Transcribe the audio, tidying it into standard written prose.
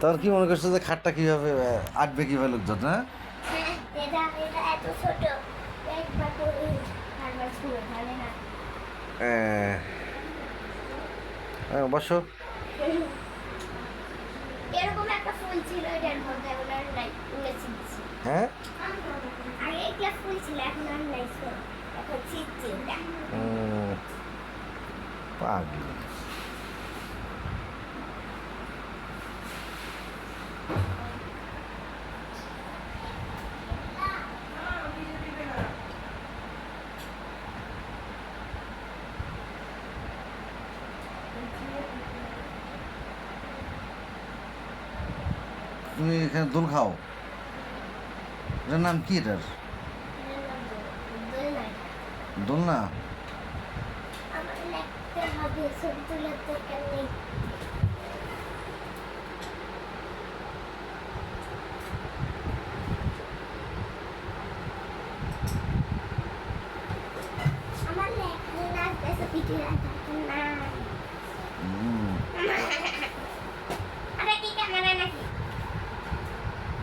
তখন কি মনে করছো যে খাটটা কিভাবে আটবে কিভাবে লোকজন, না? হ্যাঁ, এটা এত ছোট একবার করে বারবার ছুঁড়ে ফেলে না। অবশ্য এরকম একটা ফুল ছিল, এটার মধ্যে ওনার নাই উড়ে ছিটছি। হ্যাঁ। আগে একটা ফুল ছিল, এখন আর নাই ছিল। এখন ছিটছি ওটা। পাগল। তুমি এখানে দোল খাও? এটার নাম কি এটার? দোলনায়। দোলনা? আমার লিখতে হবে, ছবি তোলার দরকার নেই। আমার লেখা লাগবে, ছবি তোলার দরকার নাই।